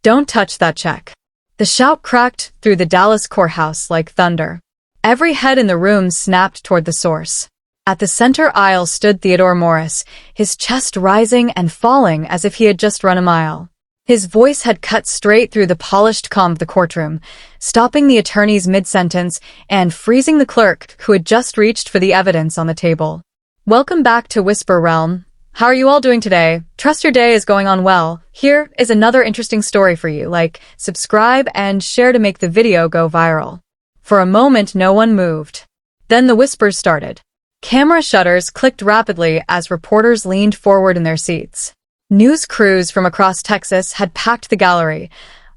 "Don't touch that check." The shout cracked through the Dallas courthouse like thunder. Every head in the room snapped toward the source. At the center aisle stood Theodore Morris, his chest rising and falling as if he had just run a mile. His voice had cut straight through the polished calm of the courtroom, stopping the attorneys mid-sentence and freezing the clerk who had just reached for the evidence on the table. "Welcome back to Whisper Realm. How are you all doing today? Trust your day is going on well. Here is another interesting story for you. Like, subscribe, and share to make the video go viral." For a moment, no one moved. Then the whispers started. Camera shutters clicked rapidly as reporters leaned forward in their seats. News crews from across Texas had packed the gallery,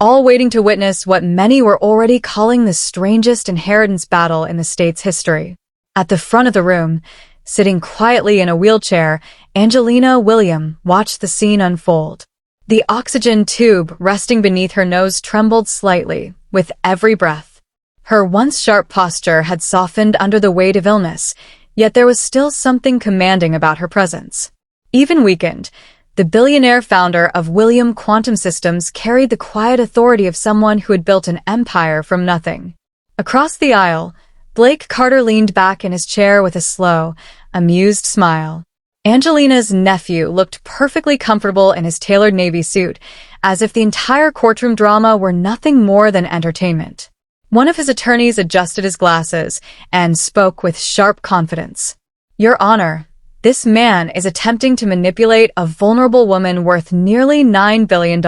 all waiting to witness what many were already calling the strangest inheritance battle in the state's history. At the front of the room, sitting quietly in a wheelchair, Angelina William watched the scene unfold. The oxygen tube resting beneath her nose trembled slightly with every breath. Her once sharp posture had softened under the weight of illness, yet there was still something commanding about her presence. Even weakened, the billionaire founder of William Quantum Systems carried the quiet authority of someone who had built an empire from nothing. Across the aisle, Blake Carter leaned back in his chair with a slow, amused smile. Angelina's nephew looked perfectly comfortable in his tailored navy suit, as if the entire courtroom drama were nothing more than entertainment. One of his attorneys adjusted his glasses and spoke with sharp confidence. "Your Honor, this man is attempting to manipulate a vulnerable woman worth nearly $9 billion.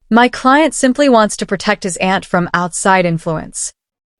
My client simply wants to protect his aunt from outside influence."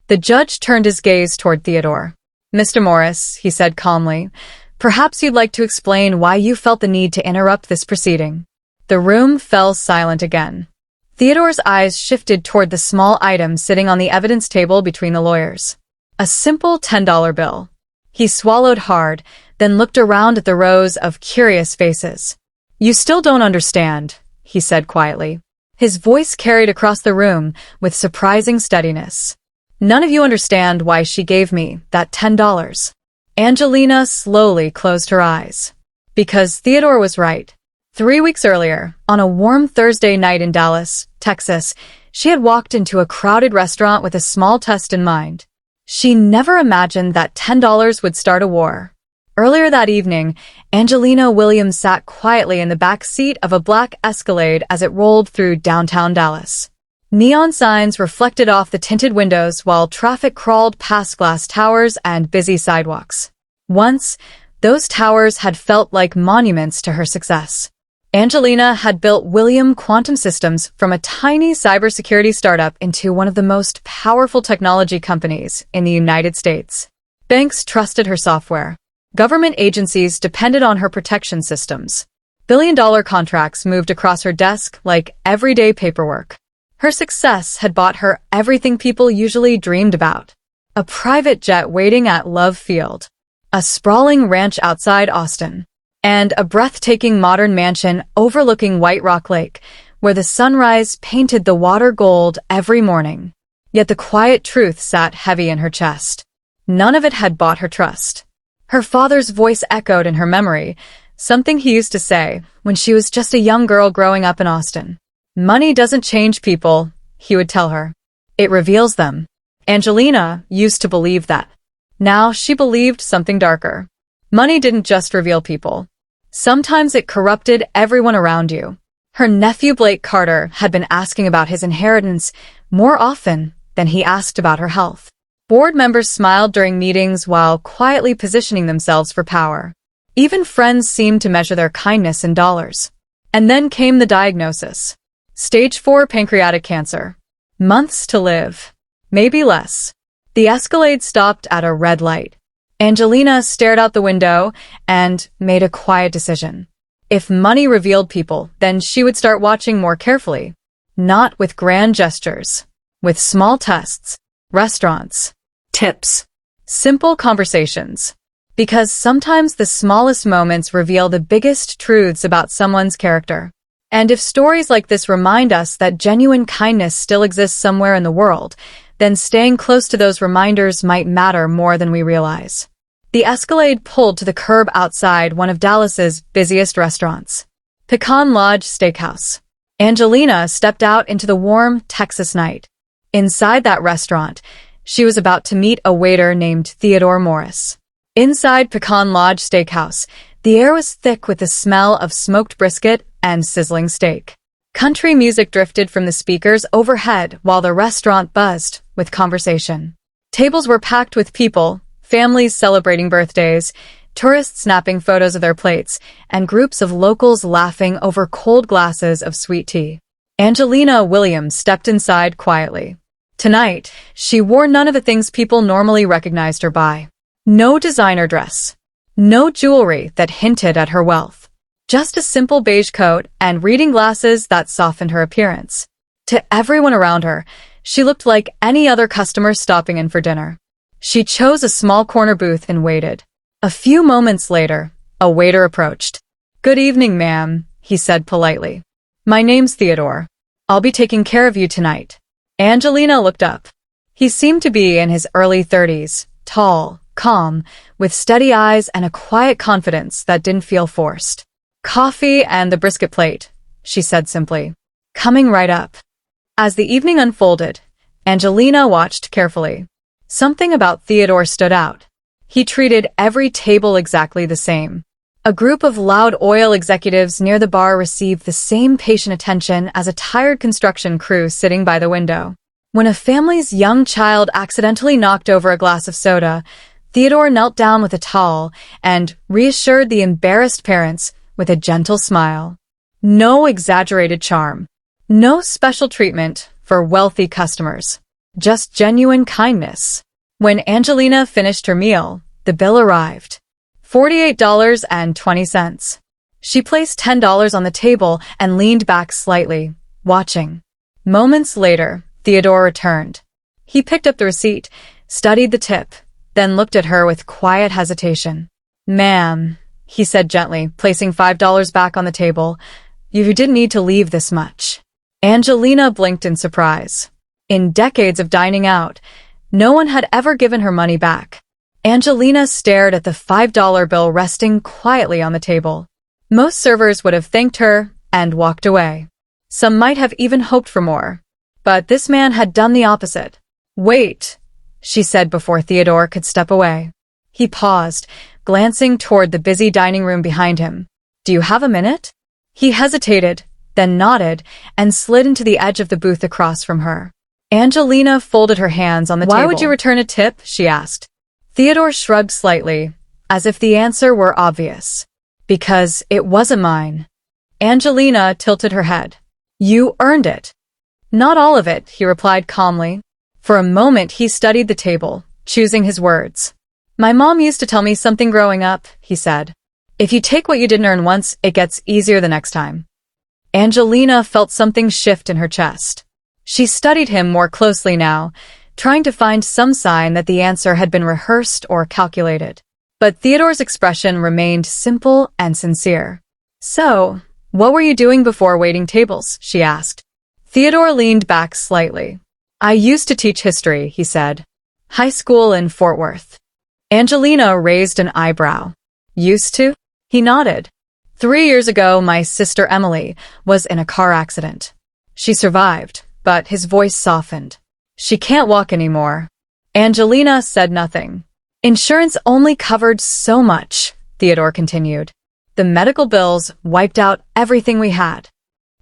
The judge turned his gaze toward Theodore. "Mr. Morris," he said calmly, "perhaps you'd like to explain why you felt the need to interrupt this proceeding." The room fell silent again. Theodore's eyes shifted toward the small item sitting on the evidence table between the lawyers. A simple $10 bill. He swallowed hard, then looked around at the rows of curious faces. "You still don't understand," he said quietly. His voice carried across the room with surprising steadiness. "None of you understand why she gave me that $10. Angelina slowly closed her eyes. Because Theodore was right. 3 weeks earlier, on a warm Thursday night in Dallas, Texas, she had walked into a crowded restaurant with a small test in mind. She never imagined that $10 would start a war. Earlier that evening, Angelina Williams sat quietly in the back seat of a black Escalade as it rolled through downtown Dallas. Neon signs reflected off the tinted windows while traffic crawled past glass towers and busy sidewalks. Once, those towers had felt like monuments to her success. Angelina had built William Quantum Systems from a tiny cybersecurity startup into one of the most powerful technology companies in the United States. Banks trusted her software. Government agencies depended on her protection systems. Billion-dollar contracts moved across her desk like everyday paperwork. Her success had bought her everything people usually dreamed about. A private jet waiting at Love Field. A sprawling ranch outside Austin. And a breathtaking modern mansion overlooking White Rock Lake, where the sunrise painted the water gold every morning. Yet the quiet truth sat heavy in her chest. None of it had bought her trust. Her father's voice echoed in her memory, something he used to say when she was just a young girl growing up in Austin. "Money doesn't change people," he would tell her. "It reveals them." Angelina used to believe that. Now she believed something darker. Money didn't just reveal people. Sometimes it corrupted everyone around you. Her nephew Blake Carter had been asking about his inheritance more often than he asked about her health. Board members smiled during meetings while quietly positioning themselves for power. Even friends seemed to measure their kindness in dollars. And then came the diagnosis. Stage 4 pancreatic cancer. Months to live. Maybe less. The Escalade stopped at a red light. Angelina stared out the window and made a quiet decision. If money revealed people, then she would start watching more carefully. Not with grand gestures. With small tests. Restaurants. Tips. Simple conversations. Because sometimes the smallest moments reveal the biggest truths about someone's character. And if stories like this remind us that genuine kindness still exists somewhere in the world, then staying close to those reminders might matter more than we realize. The Escalade pulled to the curb outside one of Dallas's busiest restaurants. Pecan Lodge Steakhouse. Angelina stepped out into the warm Texas night. Inside that restaurant, she was about to meet a waiter named Theodore Morris. Inside Pecan Lodge Steakhouse, the air was thick with the smell of smoked brisket and sizzling steak. Country music drifted from the speakers overhead while the restaurant buzzed with conversation. Tables were packed with people, families celebrating birthdays, tourists snapping photos of their plates, and groups of locals laughing over cold glasses of sweet tea. Angelina Williams stepped inside quietly. Tonight, she wore none of the things people normally recognized her by. No designer dress. No jewelry that hinted at her wealth. Just a simple beige coat and reading glasses that softened her appearance. To everyone around her, she looked like any other customer stopping in for dinner. She chose a small corner booth and waited. A few moments later, a waiter approached. "Good evening, ma'am," he said politely. "My name's Theodore. I'll be taking care of you tonight." Angelina looked up. He seemed to be in his early 30s, tall, calm, with steady eyes and a quiet confidence that didn't feel forced. "Coffee and the brisket plate," she said simply. "Coming right up." As the evening unfolded, Angelina watched carefully. Something about Theodore stood out. He treated every table exactly the same. A group of loud oil executives near the bar received the same patient attention as a tired construction crew sitting by the window. When a family's young child accidentally knocked over a glass of soda, Theodore knelt down with a towel and reassured the embarrassed parents with a gentle smile. No exaggerated charm. No special treatment for wealthy customers. Just genuine kindness. When Angelina finished her meal, the bill arrived. $48.20. She placed $10 on the table and leaned back slightly, watching. Moments later, Theodore returned. He picked up the receipt, studied the tip, then looked at her with quiet hesitation. "Ma'am," he said gently, placing $5 back on the table, "you didn't need to leave this much." Angelina blinked in surprise. In decades of dining out, no one had ever given her money back. Angelina stared at the $5 bill resting quietly on the table. Most servers would have thanked her and walked away. Some might have even hoped for more. But this man had done the opposite. "Wait," she said before Theodore could step away. He paused, glancing toward the busy dining room behind him. "Do you have a minute?" He hesitated, then nodded, and slid into the edge of the booth across from her. Angelina folded her hands on the table. "Why would you return a tip?" she asked. Theodore shrugged slightly, as if the answer were obvious. "Because it wasn't mine." Angelina tilted her head. "You earned it." "Not all of it," he replied calmly. For a moment he studied the table, choosing his words. "My mom used to tell me something growing up," he said. "If you take what you didn't earn once, it gets easier the next time." Angelina felt something shift in her chest. She studied him more closely now, trying to find some sign that the answer had been rehearsed or calculated. But Theodore's expression remained simple and sincere. "So, what were you doing before waiting tables?" she asked. Theodore leaned back slightly. "I used to teach history," he said. "High school in Fort Worth." Angelina raised an eyebrow. "Used to?" He nodded. 3 years ago, my sister Emily was in a car accident. She survived, but his voice softened. "She can't walk anymore." Angelina said nothing. "Insurance only covered so much," Theodore continued. "The medical bills wiped out everything we had."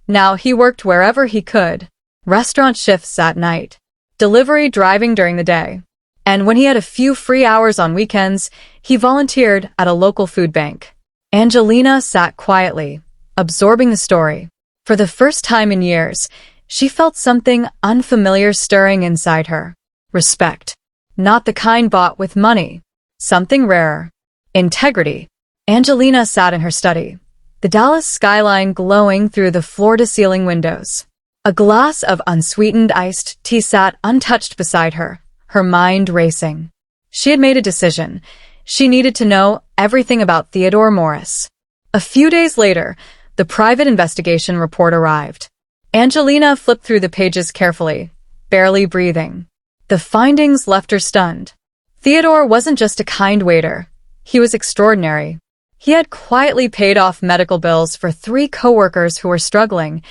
Now he worked wherever he could. Restaurant shifts at night. Delivery driving during the day. And when he had a few free hours on weekends, he volunteered at a local food bank. Angelina sat quietly, absorbing the story. For the first time in years, she felt something unfamiliar stirring inside her. Respect. Not the kind bought with money. Something rarer. Integrity. Angelina sat in her study, the Dallas skyline glowing through the floor-to-ceiling windows. A glass of unsweetened iced tea sat untouched beside her, her mind racing. She had made a decision. She needed to know everything about Theodore Morris. A few days later, the private investigation report arrived. Angelina flipped through the pages carefully, barely breathing. The findings left her stunned. Theodore wasn't just a kind waiter. He was extraordinary. He had quietly paid off medical bills for 3 coworkers who were struggling,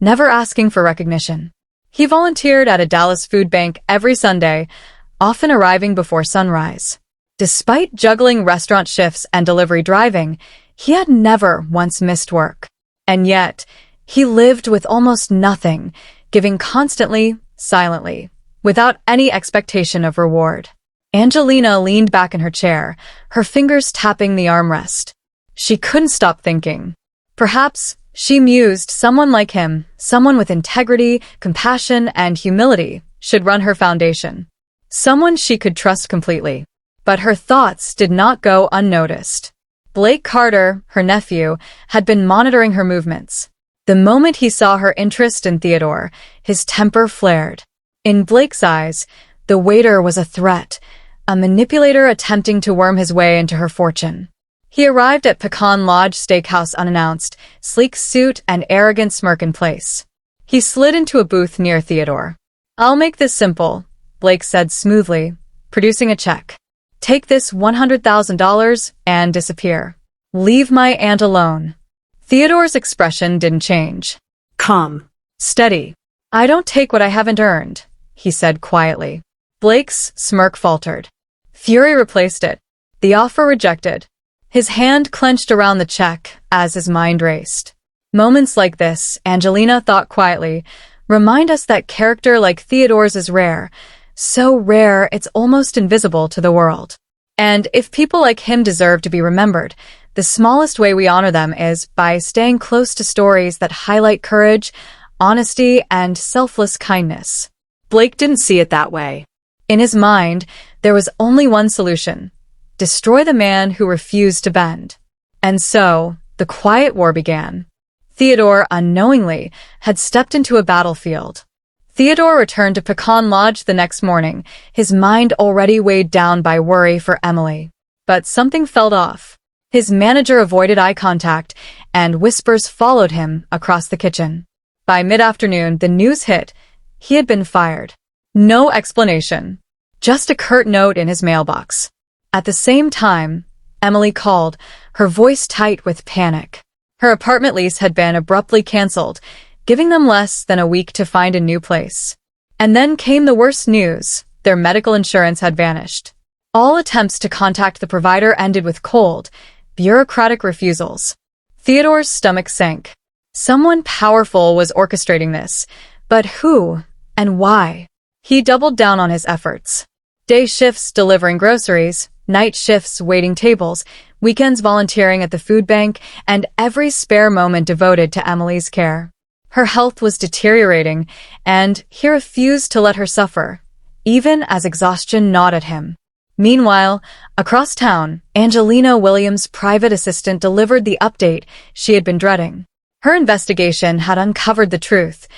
never asking for recognition. He volunteered at a Dallas food bank every Sunday, often arriving before sunrise. Despite juggling restaurant shifts and delivery driving, he had never once missed work. And yet, he lived with almost nothing, giving constantly, silently, without any expectation of reward. Angelina leaned back in her chair, her fingers tapping the armrest. She couldn't stop thinking. Perhaps, she mused, someone like him, someone with integrity, compassion, and humility, should run her foundation. Someone she could trust completely. But her thoughts did not go unnoticed. Blake Carter, her nephew, had been monitoring her movements. The moment he saw her interest in Theodore, his temper flared. In Blake's eyes, the waiter was a threat, a manipulator attempting to worm his way into her fortune. He arrived at Pecan Lodge Steakhouse unannounced, sleek suit and arrogant smirk in place. He slid into a booth near Theodore. "I'll make this simple," Blake said smoothly, producing a check. "Take this $100,000 and disappear. Leave my aunt alone." Theodore's expression didn't change. Calm. "Steady. I don't take what I haven't earned," he said quietly. Blake's smirk faltered. Fury replaced it. The offer rejected. His hand clenched around the check as his mind raced. Moments like this, Angelina thought quietly, remind us that character like Theodore's is rare. So rare it's almost invisible to the world. And if people like him deserve to be remembered, the smallest way we honor them is by staying close to stories that highlight courage, honesty, and selfless kindness. Blake didn't see it that way. In his mind, there was only one solution: destroy the man who refused to bend. And so, the quiet war began. Theodore, unknowingly, had stepped into a battlefield. Theodore returned to Pecan Lodge the next morning, his mind already weighed down by worry for Emily. But something felt off. His manager avoided eye contact, and whispers followed him across the kitchen. By mid-afternoon, the news hit. He had been fired. No explanation. Just a curt note in his mailbox. At the same time, Emily called, her voice tight with panic. Her apartment lease had been abruptly canceled, giving them less than a week to find a new place. And then came the worst news: their medical insurance had vanished. All attempts to contact the provider ended with cold, bureaucratic refusals. Theodore's stomach sank. Someone powerful was orchestrating this, but who and why? He doubled down on his efforts. Day shifts delivering groceries, night shifts waiting tables, weekends volunteering at the food bank, and every spare moment devoted to Emily's care. Her health was deteriorating, and he refused to let her suffer, even as exhaustion gnawed at him. Meanwhile, across town, Angelina Williams' private assistant delivered the update she had been dreading. Her investigation had uncovered the truth.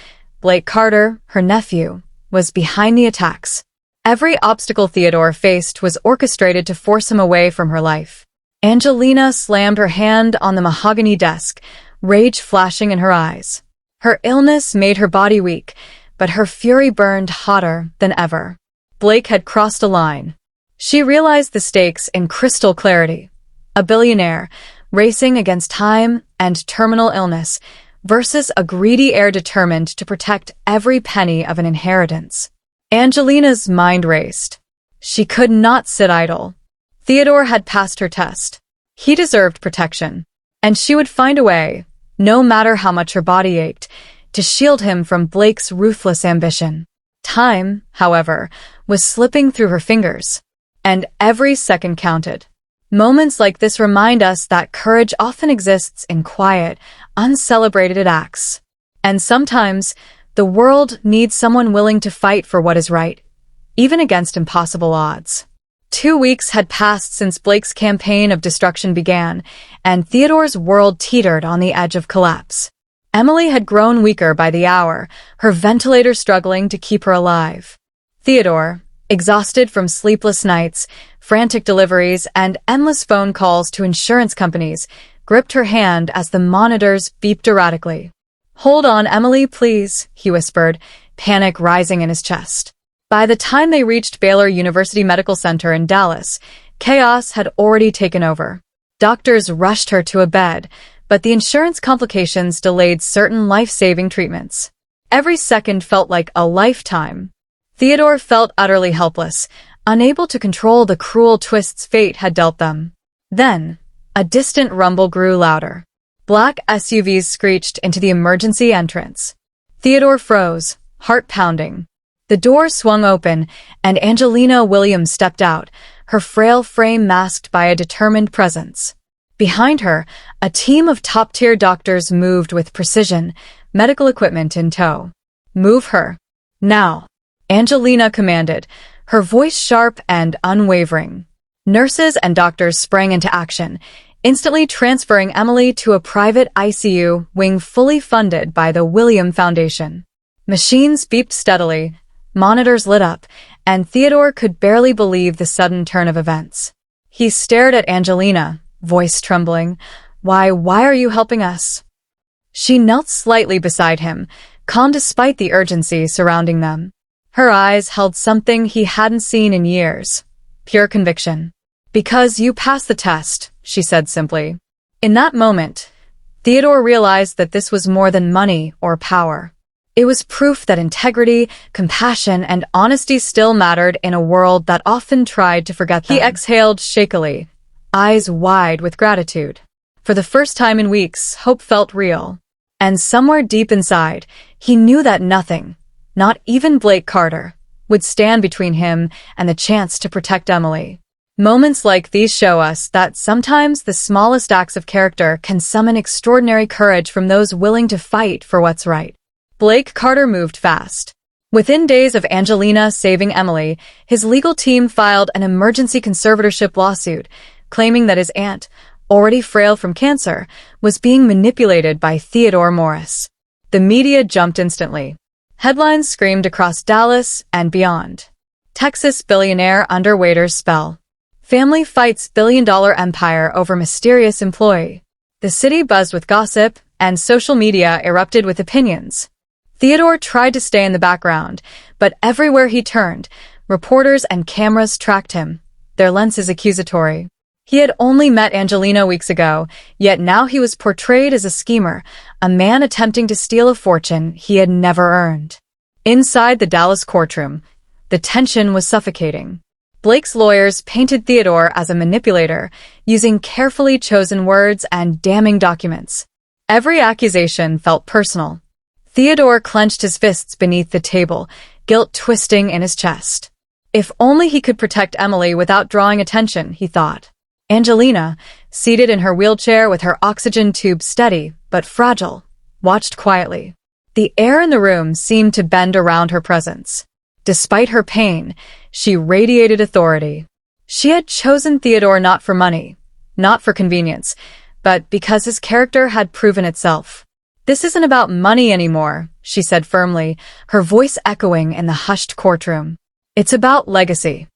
Blake Carter, her nephew, was behind the attacks. Every obstacle Theodore faced was orchestrated to force him away from her life. Angelina slammed her hand on the mahogany desk, rage flashing in her eyes. Her illness made her body weak, but her fury burned hotter than ever. Blake had crossed a line. She realized the stakes in crystal clarity. A billionaire, racing against time and terminal illness, versus a greedy heir determined to protect every penny of an inheritance. Angelina's mind raced. She could not sit idle. Theodore had passed her test. He deserved protection. And she would find a way, no matter how much her body ached, to shield him from Blake's ruthless ambition. Time, however, was slipping through her fingers. And every second counted. Moments like this remind us that courage often exists in quiet, uncelebrated acts. And sometimes, the world needs someone willing to fight for what is right, even against impossible odds. 2 weeks had passed since Blake's campaign of destruction began, and Theodore's world teetered on the edge of collapse. Emily had grown weaker by the hour, her ventilator struggling to keep her alive. Theodore, exhausted from sleepless nights, frantic deliveries, and endless phone calls to insurance companies, gripped her hand as the monitors beeped erratically. "Hold on, Emily, please," he whispered, panic rising in his chest. By the time they reached Baylor University Medical Center in Dallas, chaos had already taken over. Doctors rushed her to a bed, but the insurance complications delayed certain life-saving treatments. Every second felt like a lifetime. Theodore felt utterly helpless, unable to control the cruel twists fate had dealt them. Then, a distant rumble grew louder. Black SUVs screeched into the emergency entrance. Theodore froze, heart pounding. The door swung open, and Angelina Williams stepped out, her frail frame masked by a determined presence. Behind her, a team of top-tier doctors moved with precision, medical equipment in tow. "Move her. Now," Angelina commanded, her voice sharp and unwavering. Nurses and doctors sprang into action, instantly transferring Emily to a private ICU wing fully funded by the William Foundation. Machines beeped steadily, monitors lit up, and Theodore could barely believe the sudden turn of events. He stared at Angelina, voice trembling. Why are you helping us?" She knelt slightly beside him, calm despite the urgency surrounding them. Her eyes held something he hadn't seen in years. Pure conviction. "Because you passed the test," she said simply. In that moment, Theodore realized that this was more than money or power. It was proof that integrity, compassion, and honesty still mattered in a world that often tried to forget them. He exhaled shakily, eyes wide with gratitude. For the first time in weeks, hope felt real. And somewhere deep inside, he knew that nothing, not even Blake Carter, would stand between him and the chance to protect Emily. Moments like these show us that sometimes the smallest acts of character can summon extraordinary courage from those willing to fight for what's right. Blake Carter moved fast. Within days of Angelina saving Emily, his legal team filed an emergency conservatorship lawsuit, claiming that his aunt, already frail from cancer, was being manipulated by Theodore Morris. The media jumped instantly. Headlines screamed across Dallas and beyond. Texas billionaire under waiter's spell. Family fights billion-dollar empire over mysterious employee. The city buzzed with gossip, and social media erupted with opinions. Theodore tried to stay in the background, but everywhere he turned, reporters and cameras tracked him, their lenses accusatory. He had only met Angelina weeks ago, yet now he was portrayed as a schemer, a man attempting to steal a fortune he had never earned. Inside the Dallas courtroom, the tension was suffocating. Blake's lawyers painted Theodore as a manipulator, using carefully chosen words and damning documents. Every accusation felt personal. Theodore clenched his fists beneath the table, guilt twisting in his chest. If only he could protect Emily without drawing attention, he thought. Angelina, seated in her wheelchair with her oxygen tube steady but fragile, watched quietly. The air in the room seemed to bend around her presence. Despite her pain, she radiated authority. She had chosen Theodore not for money, not for convenience, but because his character had proven itself. "This isn't about money anymore," she said firmly, her voice echoing in the hushed courtroom. "It's about legacy."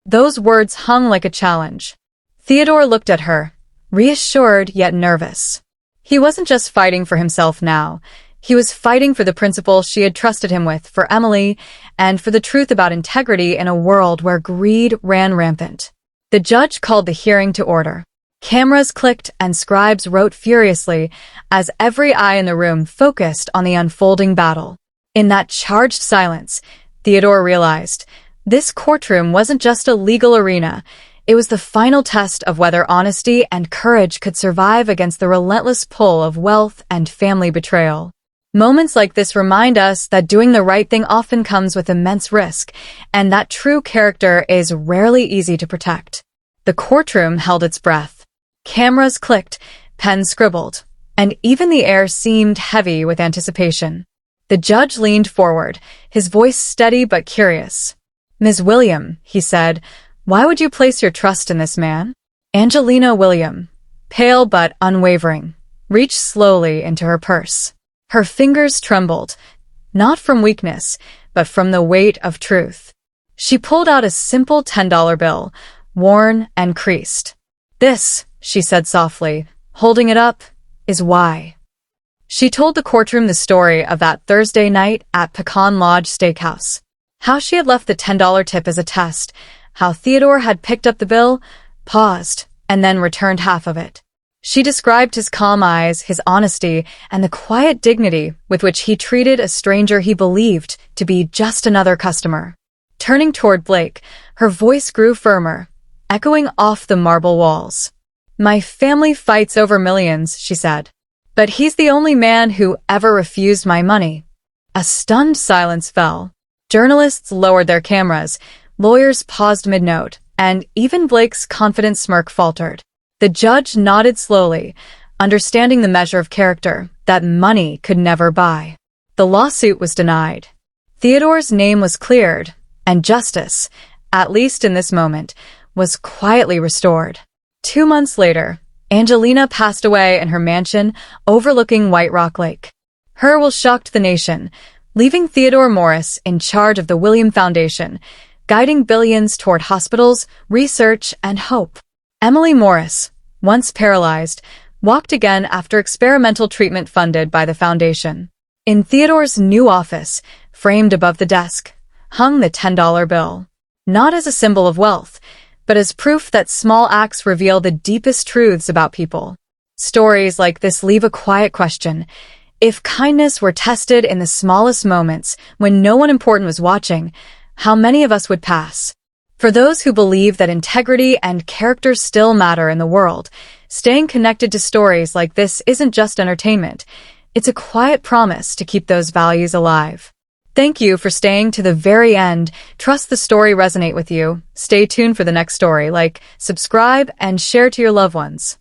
Those words hung like a challenge. Theodore looked at her, reassured yet nervous. He wasn't just fighting for himself now. He was fighting for the principle she had trusted him with, for Emily, and for the truth about integrity in a world where greed ran rampant. The judge called the hearing to order. Cameras clicked and scribes wrote furiously as every eye in the room focused on the unfolding battle. In that charged silence, Theodore realized this courtroom wasn't just a legal arena. It was the final test of whether honesty and courage could survive against the relentless pull of wealth and family betrayal. Moments like this remind us that doing the right thing often comes with immense risk, and that true character is rarely easy to protect. The courtroom held its breath. Cameras clicked, pens scribbled, and even the air seemed heavy with anticipation. The judge leaned forward, his voice steady but curious. "Ms. William," he said, "why would you place your trust in this man?" Angelina William, pale but unwavering, reached slowly into her purse. Her fingers trembled, not from weakness, but from the weight of truth. She pulled out a simple $10 bill, worn and creased. "This," she said softly, holding it up, "is why." She told the courtroom the story of that Thursday night at Pecan Lodge Steakhouse. How she had left the $10 tip as a test, how Theodore had picked up the bill, paused, and then returned half of it. She described his calm eyes, his honesty, and the quiet dignity with which he treated a stranger he believed to be just another customer. Turning toward Blake, her voice grew firmer, echoing off the marble walls. "My family fights over millions," she said. "But he's the only man who ever refused my money." A stunned silence fell. Journalists lowered their cameras, lawyers paused mid-note, and even Blake's confident smirk faltered. The judge nodded slowly, understanding the measure of character that money could never buy. The lawsuit was denied. Theodore's name was cleared, and justice, at least in this moment, was quietly restored. 2 months later, Angelina passed away in her mansion overlooking White Rock Lake. Her will shocked the nation, leaving Theodore Morris in charge of the William Foundation, guiding billions toward hospitals, research, and hope. Emily Morris, once paralyzed, walked again after experimental treatment funded by the foundation. In Theodore's new office, framed above the desk, hung the $10 bill. Not as a symbol of wealth, but as proof that small acts reveal the deepest truths about people. Stories like this leave a quiet question. If kindness were tested in the smallest moments, when no one important was watching, how many of us would pass? For those who believe that integrity and character still matter in the world, staying connected to stories like this isn't just entertainment. It's a quiet promise to keep those values alive. Thank you for staying to the very end. Trust the story resonate with you. Stay tuned for the next story. Like, subscribe, and share to your loved ones.